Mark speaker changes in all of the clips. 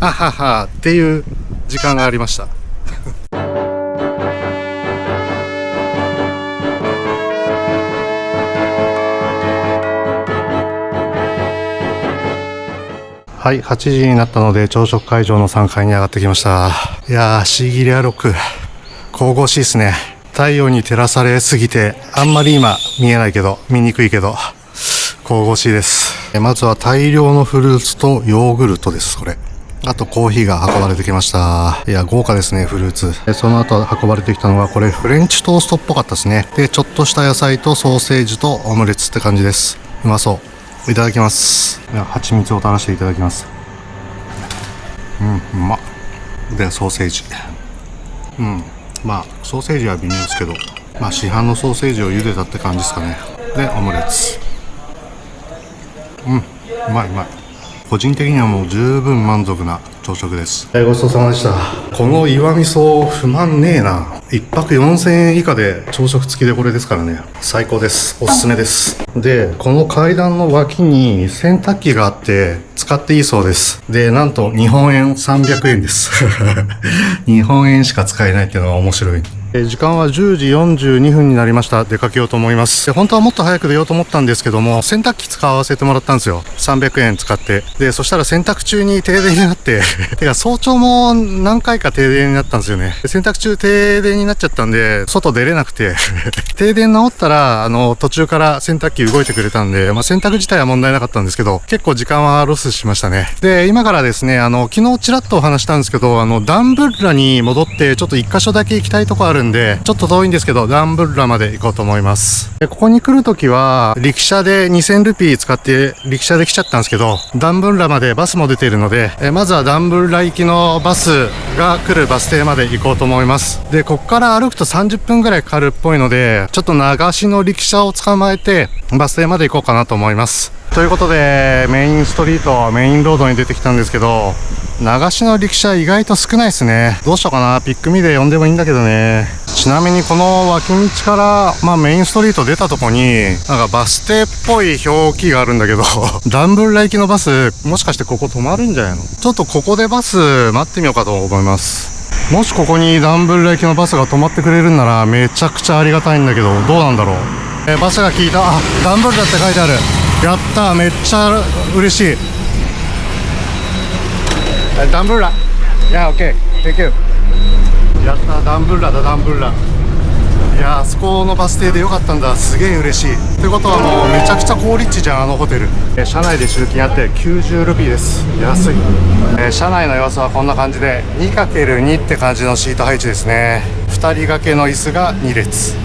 Speaker 1: あははっていう時間がありました。はい、8時になったので朝食会場の3階に上がってきました。いやー、シーギリアロック神々しいですね。太陽に照らされすぎてあんまり今見えないけど、見にくいけど神々しいです。まずは大量のフルーツとヨーグルトです。これあとコーヒーが運ばれてきました。いや豪華ですね、フルーツ。その後運ばれてきたのはこれフレンチトーストっぽかったですね。でちょっとした野菜とソーセージとオムレツって感じです。うまそう。いただきます。蜂蜜を垂らしていただきます。うまっ。でソーセージ、まあソーセージは微妙ですけど、まあ市販のソーセージを茹でたって感じですかね。でオムレツ、うまいうまい。個人的にはもう十分満足な朝食です。ごちそうさまでした。この岩味噌不満ねえな。1泊4000円以下で朝食付きでこれですからね。最高です。おすすめです。でこの階段の脇に洗濯機があって使っていいそうです。でなんと日本円300円です日本円しか使えないっていうのが面白い。時間は10時42分になりました。出かけようと思います。で本当はもっと早く出ようと思ったんですけども、洗濯機使わせてもらったんですよ。300円使って。でそしたら洗濯中に停電になっててか早朝も何回か停電になったんですよね。洗濯中停電になっちゃったんで外出れなくて停電治ったら途中から洗濯機動いてくれたんで、洗濯自体は問題なかったんですけど、結構時間はロスしましたね。で今からですね、昨日ちらっとお話したんですけど、ダンブッラに戻ってちょっと一箇所だけ行きたいとこあるんで、ちょっと遠いんですけどダンブッラまで行こうと思います。でここに来るときは力車で2000ルピー使って力車で来ちゃったんですけど、ダンブッラまでバスも出ているので、まずはダンブッラ行きのバスが来るバス停まで行こうと思います。でここから歩くと30分ぐらいかかるっぽいので、ちょっと流しの力車を捕まえてバス停まで行こうかなと思います。ということでメインストリート、メインロードに出てきたんですけど、流しの力車意外と少ないですね。どうしようかな、ピックミで呼んでもいいんだけどね。ちなみにこの脇道からメインストリート出たとこになんかバス停っぽい表記があるんだけどダンブッラ行きのバスもしかしてここ止まるんじゃないの。ちょっとここでバス待ってみようかと思います。もしここにダンブッラ行きのバスが止まってくれるんならめちゃくちゃありがたいんだけど、どうなんだろう。バスが聞いた。あ、ダンブッラって書いてある。やった、めっちゃ嬉しい。ダンブッラ、いや、オッケー、Thank you。やった、ダンブッラだ、ダンブッラ。いや、あそこのバス停でよかったんだ。すげえ嬉しい。ってことはもうめちゃくちゃ好立地じゃん、あのホテル。車内で集金あって90ルピーです。安い。車内の様子はこんな感じで 2×2 って感じのシート配置ですね。2人掛けの椅子が2列。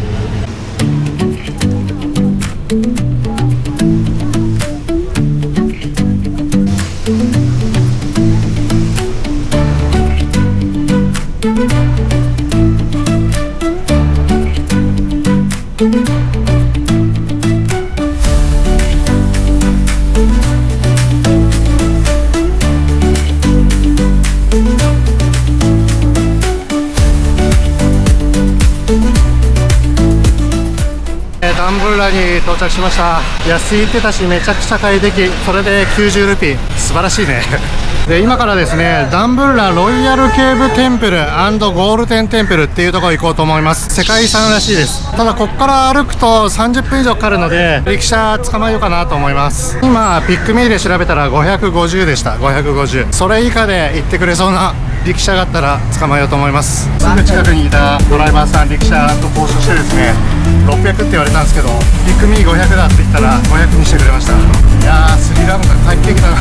Speaker 1: ダンブッラに到着しました。安いってたしめちゃくちゃ快適。それで90ルピー、素晴らしいねで今からですね、ダンブッラロイヤルケーブテンプル&ゴールデンテンプルっていうところ行こうと思います。世界遺産らしいです。ただこっから歩くと30分以上かかるので力車捕まえようかなと思います。今ピックミーで調べたら550でした。550、それ以下で行ってくれそうな力車があったら捕まえようと思います。すぐ近くにいたドライバーさん、力車と交渉してですね、600って言われたんですけど、ピックミー500だって言ったら500にしてくれました。いやー、スリランカ快適だな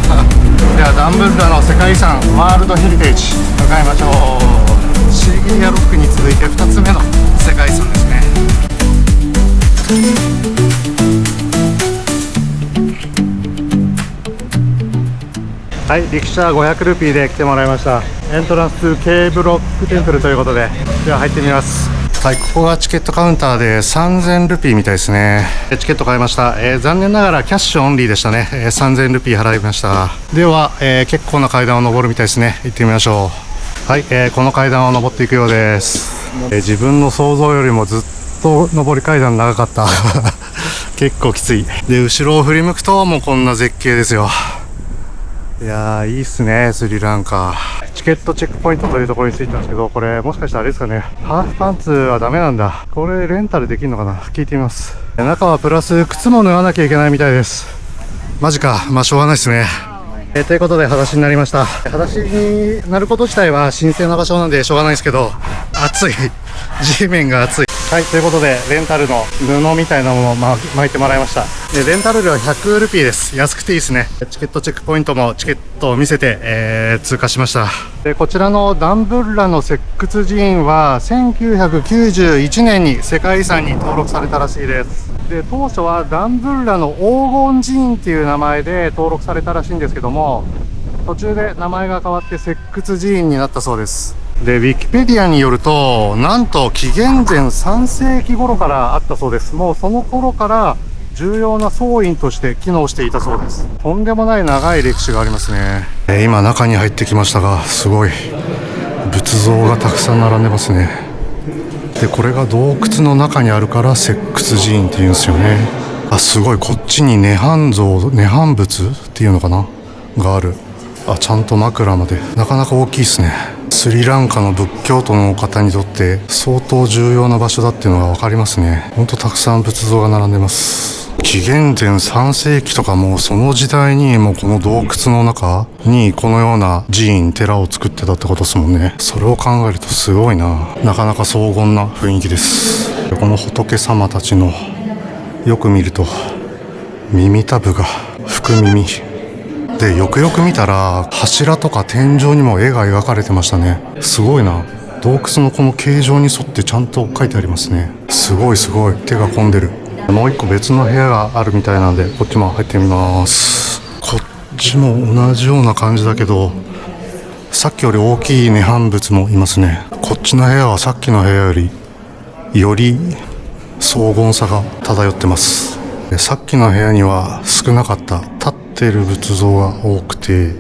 Speaker 1: ではダンブッラの世界遺産ワールドヘリテージ向かいましょう。シーギリアロックに続いて2つ目の世界遺産ですね。はい、力車500ルピーで来てもらいました。エントランスケーブロックテンプルということで、では入ってみます。はい、ここがチケットカウンターで3000ルピーみたいですね。チケット買いました。残念ながらキャッシュオンリーでしたね。3000ルピー払いました。では、結構な階段を上るみたいですね。行ってみましょう。はい、この階段を上っていくようです。自分の想像よりもずっと上り階段長かった結構きつい。で後ろを振り向くともうこんな絶景ですよ。いやー、いいっすね、スリランカ。チケットチェックポイントというところに着いたんですけど、これもしかしたらあれですかね、ハーフパンツはダメなんだ。これレンタルできるのかな、聞いてみます。中はプラス靴も脱がなきゃいけないみたいです。マジか。まあしょうがないですね。ということで裸足になりました。裸足になること自体は神聖な場所なんでしょうがないですけど、暑い。地面が暑い。はい、ということでレンタルの布みたいなものを巻いてもらいました。レンタル料100ルピーです。安くていいですね。チケットチェックポイントもチケットを見せて、通過しました。でこちらのダンブッラの石窟寺院は1991年に世界遺産に登録されたらしいです。で当初はダンブッラの黄金寺院っていう名前で登録されたらしいんですけども、途中で名前が変わって石窟寺院になったそうです。でウィキペディアによると、なんと紀元前3世紀頃からあったそうです。もうその頃から重要な僧院として機能していたそうです。とんでもない長い歴史がありますね。今中に入ってきましたが、すごい仏像がたくさん並んでますね。でこれが洞窟の中にあるから石窟寺院っていうんですよね。あ、すごい。こっちに涅槃像、涅槃仏っていうのかながある。あ、ちゃんと枕まで。なかなか大きいですね。スリランカの仏教徒の方にとって相当重要な場所だっていうのが分かりますね。ほんとたくさん仏像が並んでます。紀元前3世紀とかもその時代にもうこの洞窟の中にこのような寺院、寺を作ってたってことですもんね。それを考えるとすごいな。なかなか荘厳な雰囲気です。この仏様たちのよく見ると耳たぶが福耳で、よくよく見たら柱とか天井にも絵が描かれてましたね。すごいな。洞窟のこの形状に沿ってちゃんと書いてありますね。すごいすごい。手が込んでる。もう一個別の部屋があるみたいなんで、こっちも入ってみます。こっちも同じような感じだけど、さっきより大きい涅槃仏もいますね。こっちの部屋はさっきの部屋より荘厳さが漂ってます。さっきの部屋には少なかった立っている仏像が多くて、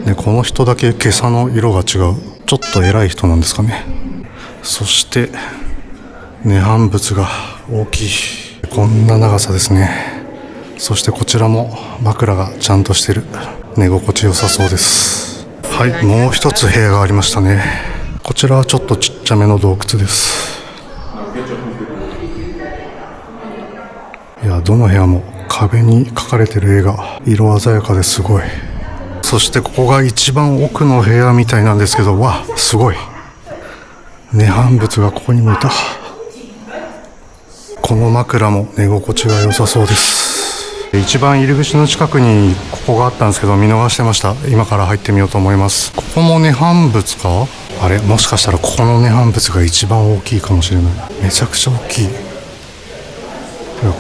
Speaker 1: でこの人だけ袈裟の色が違う。ちょっと偉い人なんですかね。そして涅槃仏が大きい。こんな長さですね。そしてこちらも枕がちゃんとしてる。寝心地良さそうです。はい、もう一つ部屋がありましたね。こちらはちょっとちっちゃめの洞窟です。いや、どの部屋も壁に描かれてる絵が色鮮やかですごい。そしてここが一番奥の部屋みたいなんですけど、わ、すごい。涅槃仏がここにもいた。この枕も寝心地が良さそうです。一番入り口の近くにここがあったんですけど、見逃してました。今から入ってみようと思います。ここも涅槃仏か？あれ、もしかしたらここの涅槃仏が一番大きいかもしれない。めちゃくちゃ大きい。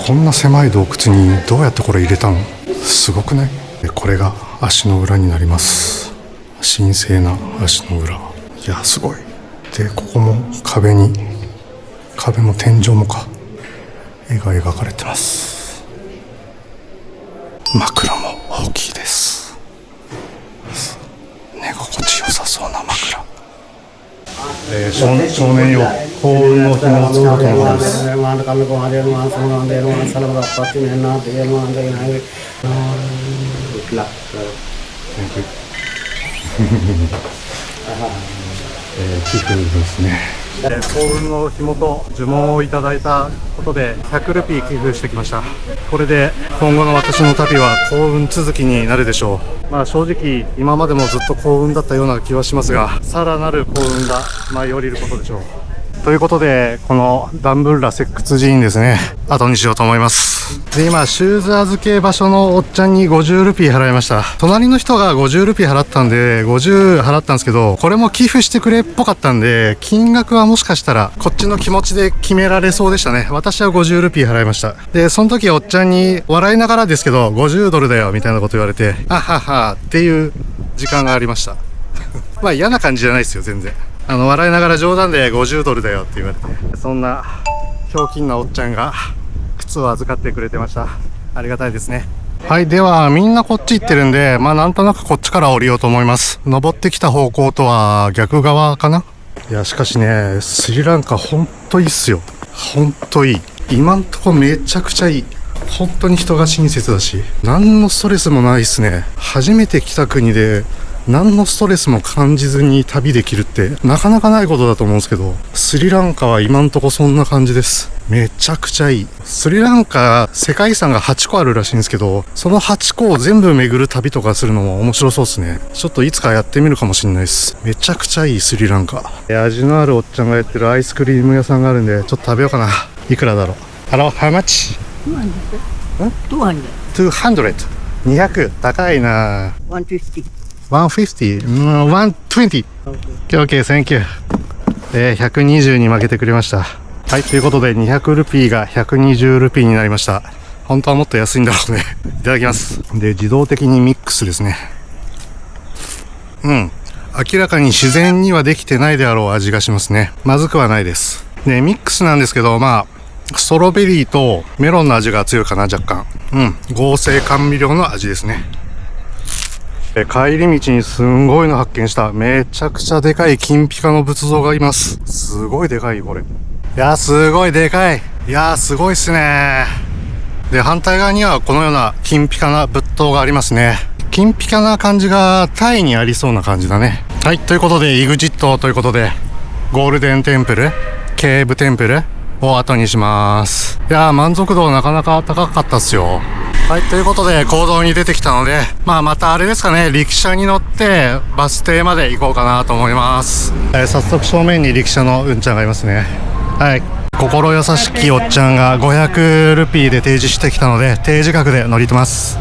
Speaker 1: こんな狭い洞窟にどうやってこれ入れたの？すごくない？これが足の裏になります。神聖な足の裏。いや、すごい。でここも壁も天井もか、絵が描かれてます。枕も大きいです。寝心地よさそうな枕。少年よ、幸運の紐をつけろとのことです。寄付ですね。幸運の紐と呪文をいただいたことで100ルピー寄付してきました。これで今後の私の旅は幸運続きになるでしょう。まあ正直今までもずっと幸運だったような気はしますが、さらなる幸運が舞い降りることでしょう。ということで、このダンブッラ石窟寺院ですね、後にしようと思います。で今シューズ預け場所のおっちゃんに50ルピー払いました。隣の人が50ルピー払ったんで50払ったんですけど、これも寄付してくれっぽかったんで、金額はもしかしたらこっちの気持ちで決められそうでしたね。私は50ルピー払いました。でその時おっちゃんに笑いながらですけど50ドルだよみたいなこと言われて、あははっていう時間がありましたまあ嫌な感じじゃないですよ、全然。笑いながら冗談で50ドルだよって言われて、そんなひょうきんなおっちゃんが靴を預かってくれてました。ありがたいですね。はい、ではみんなこっち行ってるんで、まあなんとなくこっちから降りようと思います。登ってきた方向とは逆側かな。いやしかしね、スリランカほんといいっすよ。ほんといい。今んとこめちゃくちゃいい。本当に人が親切だし、何のストレスもないですね。初めて来た国で何のストレスも感じずに旅できるってなかなかないことだと思うんですけど、スリランカは今んとこそんな感じです。めちゃくちゃいい。スリランカ世界遺産が8個あるらしいんですけど、その8個を全部巡る旅とかするのも面白そうですね。ちょっといつかやってみるかもしれないです。めちゃくちゃいいスリランカ。味のあるおっちゃんがやってるアイスクリーム屋さんがあるんで、ちょっと食べようかな。いくらだろう。How much? 200 200高いな。
Speaker 2: 150
Speaker 1: 150 120 OK thank you。 120に負けてくれました。はい、ということで200ルピーが120ルピーになりました。本当はもっと安いんだろうね。いただきます。で、自動的にミックスですね。明らかに自然にはできてないであろう味がしますね。まずくはないです。で、ミックスなんですけど、ストロベリーとメロンの味が強いかな、若干。合成甘味料の味ですね。帰り道にすんごいの発見した。めちゃくちゃでかい金ピカの仏像がいます。すごいでかい、これ。いや、すごいでかい。いや、すごいっすね。で、反対側にはこのような金ピカな仏塔がありますね。金ピカな感じがタイにありそうな感じだね。はい、ということで、イグジットということで、ゴールデンテンプル、ケーブテンプルを後にします。いやー、満足度なかなか高かったっすよ。はい、ということで行動に出てきたので、またあれですかね、陸車に乗ってバス停まで行こうかなと思います。早速正面に陸車のうんちゃんがいますね。はい、心優しきおっちゃんが500ルピーで提示してきたので、提示額で乗りてます。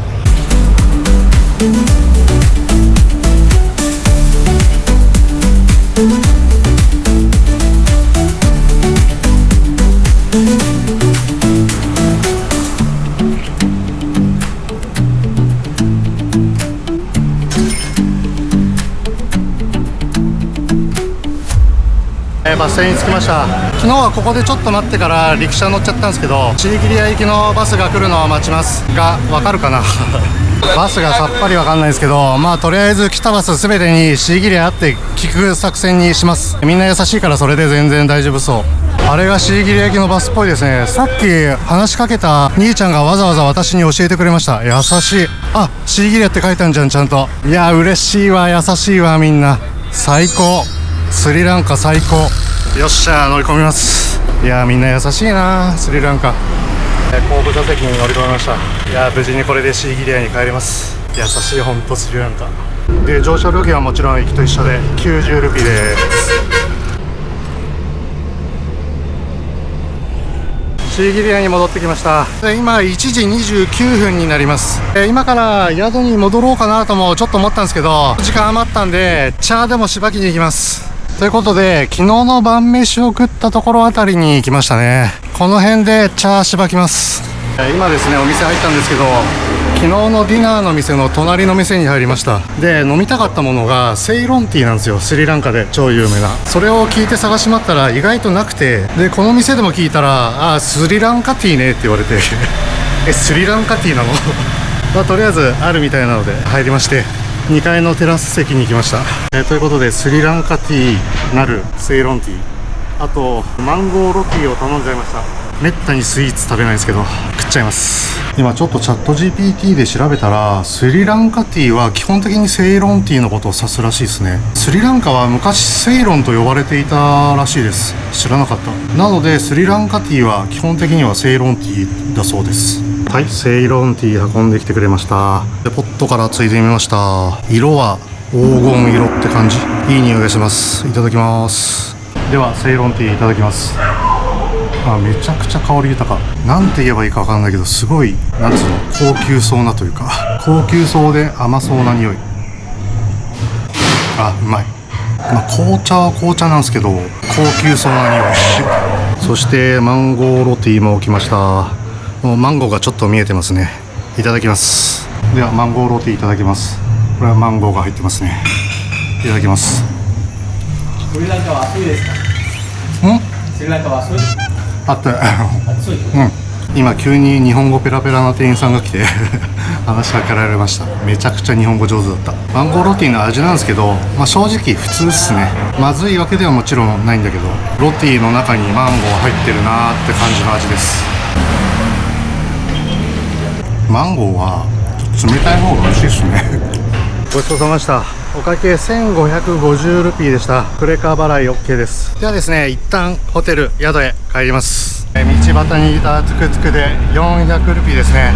Speaker 1: バス停に着きました。昨日はここでちょっと待ってから陸車乗っちゃったんですけど、シーギリア行きのバスが来るのを待ちますが、わかるかなバスがさっぱりわかんないですけど、とりあえず来たバス全てにシーギリアって聞く作戦にします。みんな優しいからそれで全然大丈夫そう。あれがシーギリア行きのバスっぽいですね。さっき話しかけた兄ちゃんがわざわざ私に教えてくれました。優しい。あ、シーギリアって書いたんじゃん、ちゃんと。いや、嬉しいわ、優しいわ、みんな。最高。スリランカ最高。よっしゃー、乗り込みます。いやー、みんな優しいな、スリランカ。後部座席に乗り込みました。いやー、無事にこれでシーギリアに帰ります。優しい、ほんとスリランカで、乗車料金はもちろん行きと一緒で90ルピーです。シーギリアに戻ってきました。で、今1時29分になります。今から宿に戻ろうかなともちょっと思ったんですけど、時間余ったんで茶でもしばきに行きます。ということで、昨日の晩飯を食ったところあたりに行きましたね。この辺で茶しばきます。今ですね、お店入ったんですけど、昨日のディナーの店の隣の店に入りました。で、飲みたかったものがセイロンティーなんですよ。スリランカで超有名な。それを聞いて探し回ったら意外となくて、で、この店でも聞いたら、スリランカティーねって言われてスリランカティーなのとりあえずあるみたいなので入りまして、2階のテラス席に行きました。ということで、スリランカティーなるセイロンティー、あとマンゴーロティーを頼んじゃいました。めったにスイーツ食べないですけど食っちゃいます。今ちょっとチャット GPT で調べたら、スリランカティーは基本的にセイロンティーのことを指すらしいですね。スリランカは昔セイロンと呼ばれていたらしいです。知らなかった。なのでスリランカティーは基本的にはセイロンティーだそうです。はい、セイロンティー運んできてくれました。で、ポットからついでみました。色は黄金色って感じ。いい匂いがします。いただきます。ではセイロンティーいただきます。めちゃくちゃ香り豊か。なんて言えばいいかわかんないけど、すごい、なんつうの、高級そうなというか、高級そうで甘そうな匂い。うまい。紅茶は紅茶なんですけど、高級そうな匂い。そしてマンゴーロティーも来ました。もうマンゴーがちょっと見えてますね。いただきます。ではマンゴーロティーいただきます。これはマンゴーが入ってますね。いただきます。
Speaker 3: スリランカは暑いですか？スリランカは暑い？
Speaker 1: 暑い。今急に日本語ペラペラな店員さんが来て話しかけられました。めちゃくちゃ日本語上手だった。マンゴーロティの味なんですけど、正直普通っすね。まずいわけではもちろんないんだけど、ロティの中にマンゴー入ってるなーって感じの味です。マンゴーは冷たい方が美味しいですね。ごちそうさまでした。お会計1550ルピーでした。クレカ払い OK です。ではですね、一旦ホテル宿へ帰ります。道端にいたトゥクトゥクで400ルピーですね。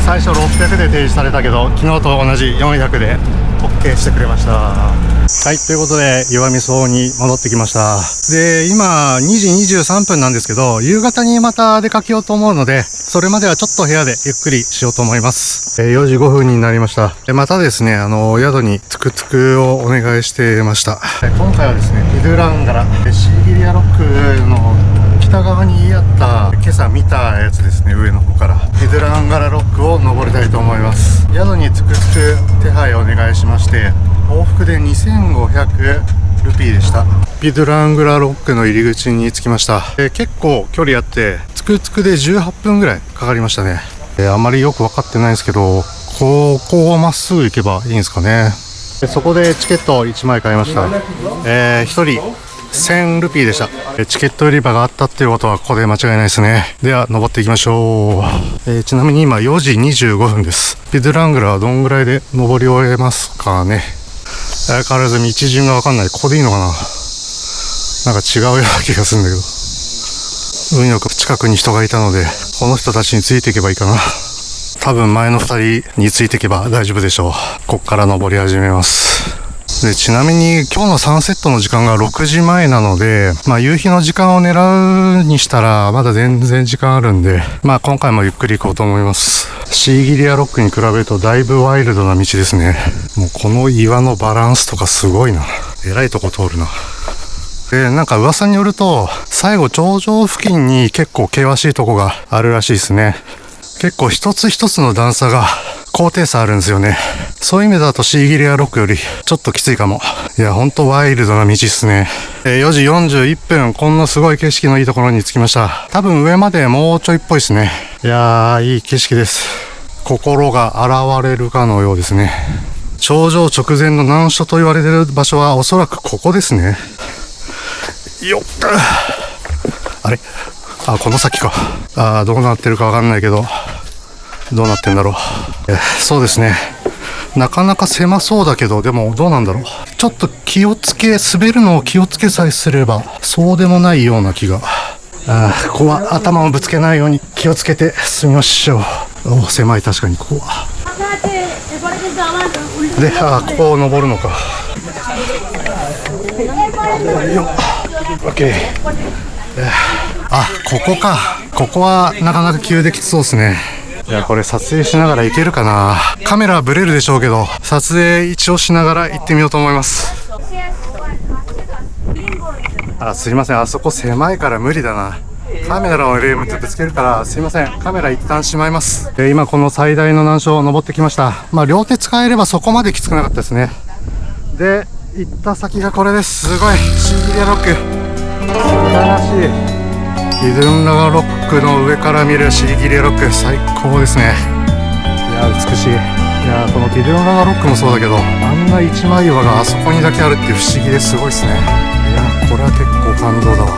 Speaker 1: 最初600で提示されたけど、昨日と同じ400で OK してくれました。はい、ということで岩見荘に戻ってきました。で、今2時23分なんですけど、夕方にまた出かけようと思うので、それまではちょっと部屋でゆっくりしようと思います。4時5分になりました。またですね、宿にトゥクトゥクをお願いしてました。今回はですね、ピドゥランガラシーギリアロックの北側にあった今朝見たやつですね。上の方からピドゥランガラロックを登りたいと思います。宿にトゥクトゥク手配をお願いしまして、往復で2500ルピーでした。ピドゥラングラロックの入り口に着きました。結構距離あってトゥクトゥクで18分ぐらいかかりましたね。あんまりよく分かってないんですけど、ここをまっすぐ行けばいいんですかね。そこでチケット1枚買いました。1人1000ルピーでした。チケット売り場があったっていうことはここで間違いないですね。では登っていきましょう。ちなみに今4時25分です。ピドゥラングラはどんぐらいで登り終えますかね。相変わらず道順がわかんない。ここでいいのかな。なんか違うような気がするんだけど、運よく近くに人がいたので、この人たちについていけばいいかな。多分前の2人についていけば大丈夫でしょう。こっから登り始めます。で、ちなみに今日のサンセットの時間が6時前なので、夕日の時間を狙うにしたらまだ全然時間あるんで、今回もゆっくり行こうと思います。シーギリアロックに比べるとだいぶワイルドな道ですね。もうこの岩のバランスとかすごいな。えらいとこ通るな。で、なんか噂によると最後頂上付近に結構険しいとこがあるらしいですね。結構一つ一つの段差が高低差あるんですよね。そういう意味だとシーギリアロックよりちょっときついかも。いや、ほんとワイルドな道っすね。4時41分、こんなすごい景色のいいところに着きました。多分上までもうちょいっぽいですね。いやー、いい景色です。心が現れるかのようですね。頂上直前の難所と言われている場所はおそらくここですね。よっ、あれ、この先か。どうなってるかわかんないけど、どうなってんだろう。そうですね。なかなか狭そうだけど、でもどうなんだろう。ちょっと気をつけ、滑るのを気をつけさえすれば、そうでもないような気が。ここは頭をぶつけないように気をつけて進みましょう。狭い、確かにここは。で、ここを登るのか。よっ、OK。ここか。ここはなかなか急できつそうですね。いや、これ撮影しながら行けるかな。カメラはブレるでしょうけど、撮影一応しながら行ってみようと思います。すいません、あそこ狭いから無理だな。カメラのレームってぶつけるから、すいません、カメラ一旦しまいます。今この最大の難所を登ってきました。両手使えればそこまできつくなかったですね。で、行った先がこれです。すごい、シーギリアロック、素晴らしい。ピドゥンラガロックの上から見るシーギリアロック、最高ですね。いや、美しい。いや、このピドゥンラガロックもそうだけど、あんな一枚岩があそこにだけあるっていう不思議ですごいですね。いや、これは結構感動だわ。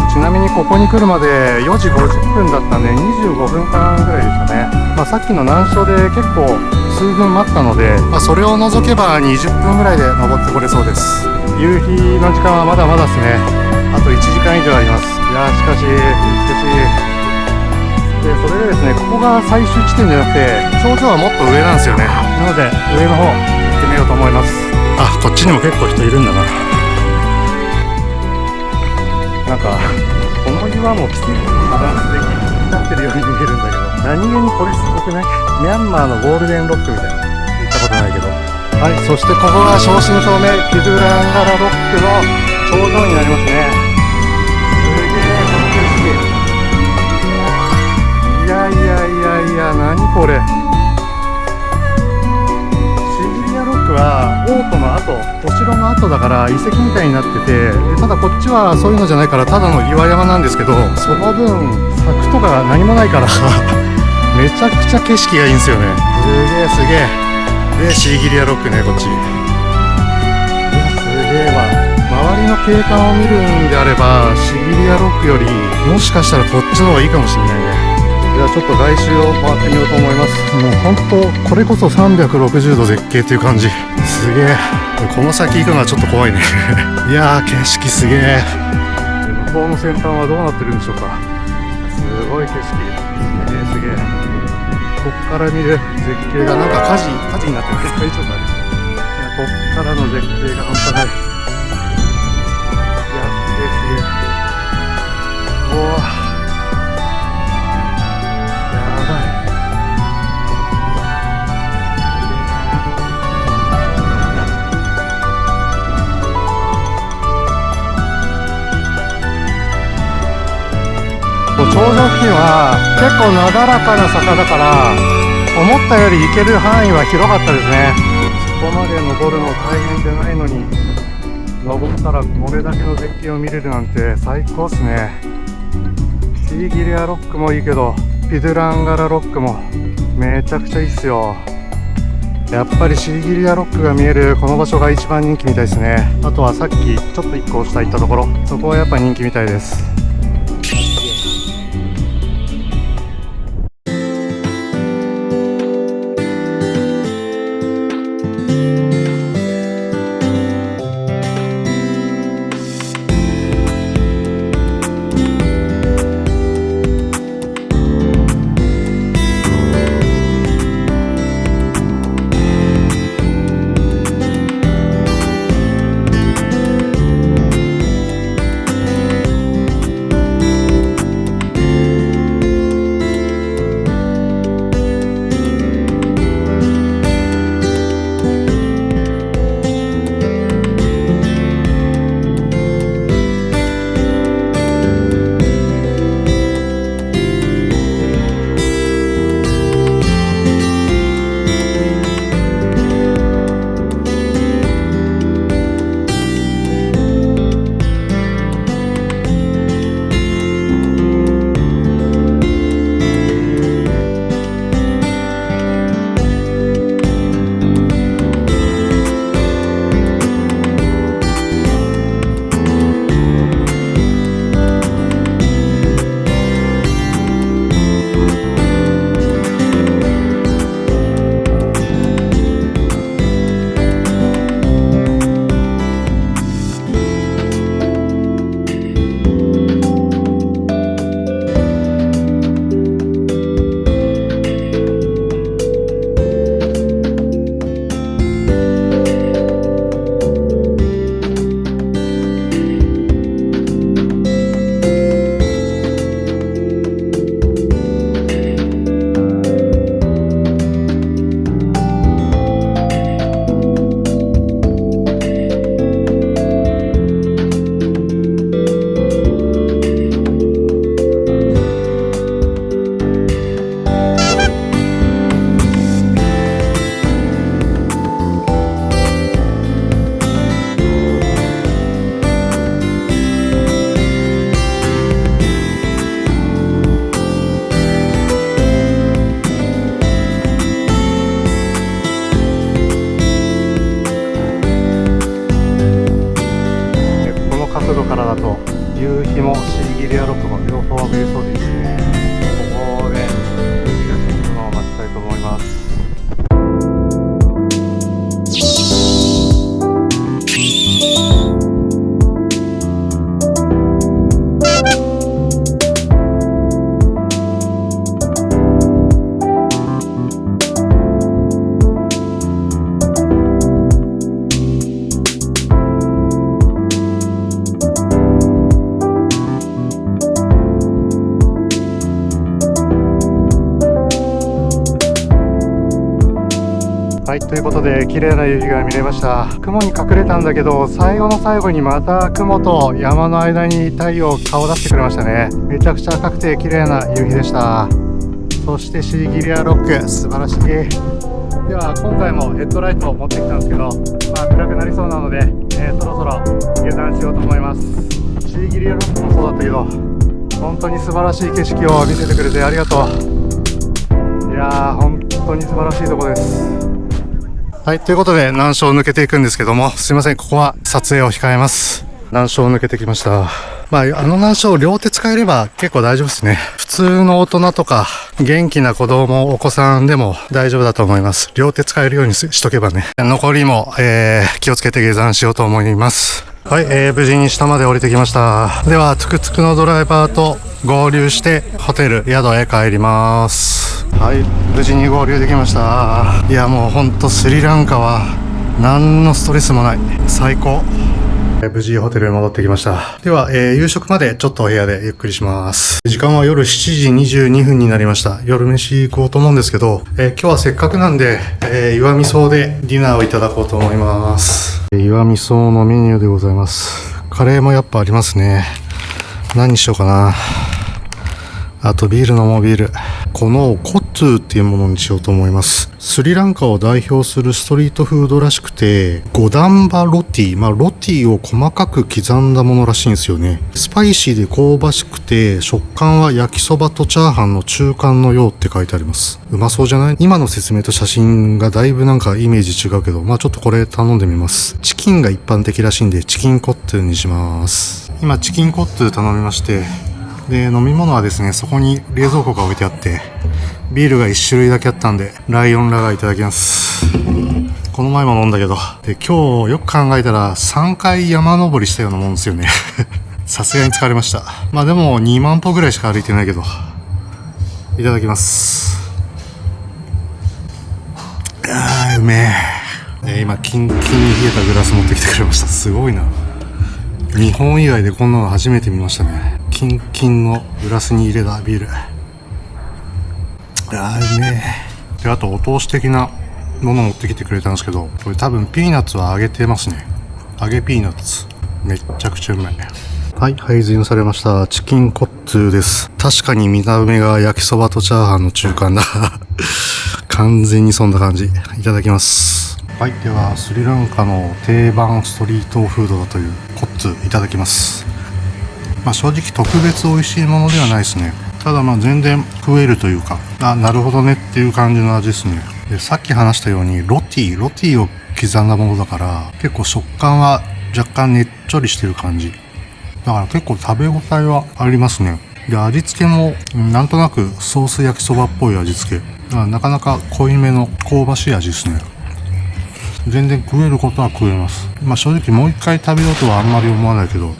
Speaker 1: ちなみにここに来るまで4時50分だったんで25分間ぐらいでしたね。さっきの難所で結構数分待ったので、それを除けば20分ぐらいで登ってこれそうです。夕日の時間はまだまだですね。あと1時間以上あります。いやー、しかし美しい。で、それでですね、ここが最終地点じゃなくて頂上はもっと上なんですよね。なので上の方行ってみようと思います。こっちにも結構人いるんだな。なんかこの岩も奇跡のバランスでなってるように見えるんだけど、何気にこれすごくない？ミャンマーのゴールデンロックみたいな。行ったことないけど。はい、そしてここが正真正銘ピドゥランガラロックの頂上になりますね。すげえ、この景色。いやいやいやいや、何これ。はオートの後、お城の後だから遺跡みたいになってて、ただこっちはそういうのじゃないからただの岩山なんですけど、その分柵とかが何もないからめちゃくちゃ景色がいいんですよね。すげえすげえ。で、シーギリアロックね、こっち。いや、すげえわ。周りの景観を見るんであればシーギリアロックよりもしかしたらこっちの方がいいかもしれないね。ではちょっと外周を回ってみようと思います。もう本当これこそ360度絶景っていう感じ。すげえ。この先行くのはちょっと怖いねいやー景色すげえ。向こうの先端はどうなってるんでしょうか。すごい景色、すげえ。こっから見る絶景がなんか火事になってる。大丈夫だね。こっからの絶景が半端ない。いやすげえすげえ。おおやばい。頂上付近は結構なだらかな坂だから思ったより行ける範囲は広かったですね。そこまで登るの大変じゃないのに登ったらこれだけの絶景を見れるなんて最高っすね。シーギリアロックもいいけどピドゥランガラロックもめちゃくちゃいいっすよ。やっぱりシーギリアロックが見えるこの場所が一番人気みたいですね。あとはさっきちょっと1個下行ったところ、そこはやっぱ人気みたいです。夕日もシーギリアロックも両方見えそうですね。ここで夕日が沈むのを待ちたいと思います。はい、ということで綺麗な夕日が見れました。雲に隠れたんだけど最後の最後にまた雲と山の間に太陽顔出してくれましたね。めちゃくちゃ赤くて綺麗な夕日でした。そしてシーギリアロック素晴らしい。では今回もヘッドライトを持ってきたんですけど、暗くなりそうなので、そろそろ下山しようと思います。シーギリアロックもそうだったけど本当に素晴らしい景色を見せてくれてありがとう。いやー本当に素晴らしいところです。はい、ということで難所を抜けていくんですけども、すいません、ここは撮影を控えます。難所を抜けてきました。まあ、難所を両手使えれば結構大丈夫ですね。普通の大人とか、元気な子供、お子さんでも大丈夫だと思います。両手使えるようにしとけばね。残りも、気をつけて下山しようと思います。はい、無事に下まで降りてきました。では、トゥクトゥクのドライバーと合流して、ホテル、宿へ帰ります。はい、無事に合流できました。いや、もうほんとスリランカは、何のストレスもない。最高。無事ホテルに戻ってきました。では、夕食までちょっとお部屋でゆっくりします。時間は夜7時22分になりました。夜飯行こうと思うんですけど、今日はせっかくなんで、岩味噌でディナーをいただこうと思います。岩味噌のメニューでございます。カレーもやっぱありますね。何にしようかな。あとビール飲もうビール。このコッツーっていうものにしようと思います。スリランカを代表するストリートフードらしくて、ゴダンバロティ。まあロティを細かく刻んだものらしいんですよね。スパイシーで香ばしくて、食感は焼きそばとチャーハンの中間のようって書いてあります。うまそうじゃない？今の説明と写真がだいぶなんかイメージ違うけど、まあちょっとこれ頼んでみます。チキンが一般的らしいんで、チキンコットゥにします。今チキンコットゥ頼みまして、で、飲み物はですね、そこに冷蔵庫が置いてあって、ビールが1種類だけあったんで、ライオンラガーいただきます。この前も飲んだけど、で、今日よく考えたら3回山登りしたようなもんですよね。さすがに疲れました。まあでも2万歩ぐらいしか歩いてないけど、いただきます。あー、うめえ。今、キンキンに冷えたグラス持ってきてくれました。すごいな。日本以外でこんなの初めて見ましたね。キンキンのグラスに入れたビール。あー、うめえ。で、あとお通し的なもの持ってきてくれたんですけど、これ多分ピーナッツは揚げてますね。揚げピーナッツ。めっちゃくちゃうまい。はい、配膳されました。チキンコッツーです。確かに見た目が焼きそばとチャーハンの中間だ。完全にそんな感じ。いただきます。はい、ではスリランカの定番ストリートフードだというコッツーいただきます。まあ正直特別美味しいものではないですね。ただまあ全然食えるというか、あ、なるほどねっていう感じの味ですね。で、さっき話したようにロティを刻んだものだから結構食感は若干ねっちょりしてる感じ。だから結構食べ応えはありますね。で、味付けもなんとなくソース焼きそばっぽい味付け。だからなかなか濃いめの香ばしい味ですね。全然食えることは食えます。まあ正直もう一回食べようとはあんまり思わないけど、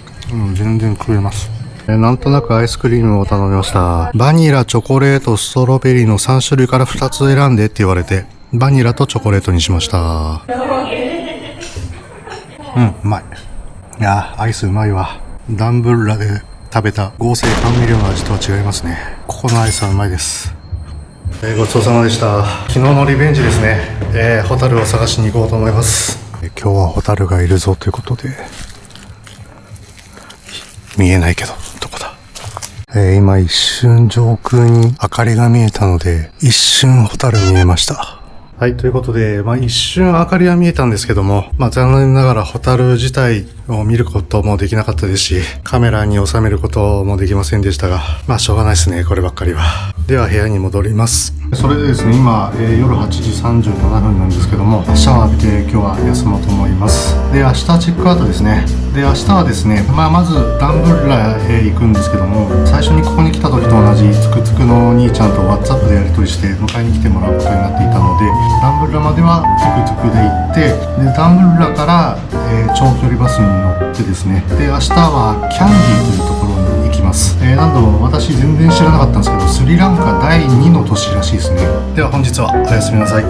Speaker 1: 全然食えます。なんとなくアイスクリームを頼みました。バニラ、チョコレート、ストロベリーの3種類から2つ選んでって言われて、バニラとチョコレートにしました。うまい。いやー、アイスうまいわ。ダンブッラで食べた合成甘味料の味とは違いますね。ここのアイスはうまいです。ごちそうさまでした。昨日のリベンジですね。ホタルを探しに行こうと思います。今日はホタルがいるぞということで、見えないけど、どこだ？今一瞬上空に明かりが見えたので、一瞬ホタル見えました。はい、ということで、一瞬明かりは見えたんですけども、残念ながらホタル自体を見ることもできなかったですし、カメラに収めることもできませんでしたが、しょうがないですね、こればっかりは。では部屋に戻ります。それでですね、今、夜8時37分なんですけども、シャワー浴びて今日は休もうと思います。で、明日チェックアウトですね。で、明日はですね、まずダンブッラへ行くんですけども、最初にここに来た時と同じトゥクトゥクのお兄ちゃんと WhatsApp でやり取りして迎えに来てもらうことになっていたので、ダンブッラまではトゥクトゥクで行って、で、ダンブッラから、長距離バスに乗ってですね、で、明日はキャンディーというところに行きます。なんと私全然知らなかったんですけど、スリランカ第2の都市らしいですね。では本日はおやすみなさい。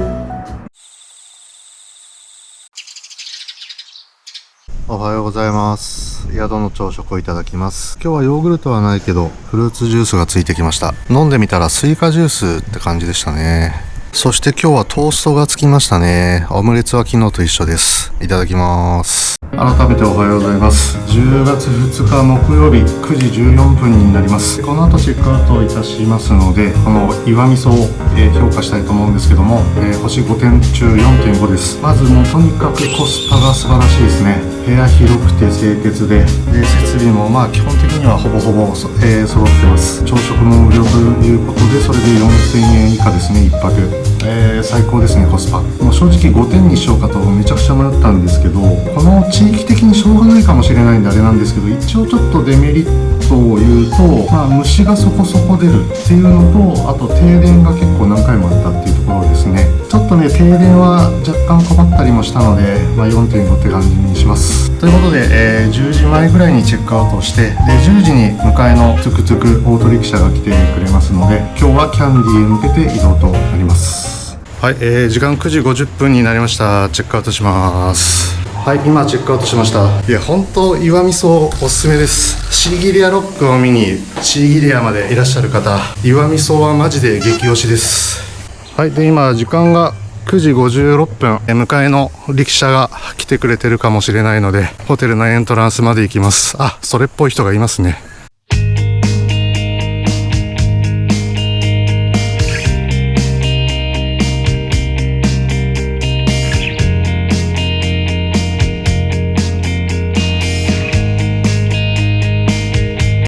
Speaker 1: おはようございます。宿の朝食をいただきます。今日はヨーグルトはないけどフルーツジュースがついてきました。飲んでみたらスイカジュースって感じでしたね。そして今日はトーストがつきましたね。オムレツは昨日と一緒です。いただきます。改めておはようございます。10月2日木曜日9時14分になります。この後チェックアウトいたしますので、この岩味噌を、評価したいと思うんですけども、星5点中 4.5 です。まずもうとにかくコスパが素晴らしいですね。部屋広くて清潔で、設備も基本的にはほぼほぼ、揃ってます。朝食も無料ということで、それで4000円以下ですね、1泊。最高ですね、コスパ。もう正直5点にしようかとめちゃくちゃ迷ったんですけど、この地域的にしょうがないかかもしれないんであれなんですけど、一応ちょっとデメリットを言うと、虫がそこそこ出るっていうのと、あと停電が結構何回もあったっていうところですね。ちょっとね、停電は若干困ったりもしたので、4.5 って感じにします。ということで、10時前ぐらいにチェックアウトして、で10時に向かいのトゥクトゥクオートリキシャが来てくれますので、今日はキャンディーへ向けて移動となります。はい、時間9時50分になりました。チェックアウトします。はい、今チェックアウトしました。いや、本当岩味噌おすすめです。シーギリアロックを見にシーギリアまでいらっしゃる方、岩味噌はマジで激推しです。はい、で今時間が9時56分、向かいの力車が来てくれてるかもしれないので、ホテルのエントランスまで行きます。あ、それっぽい人がいますね。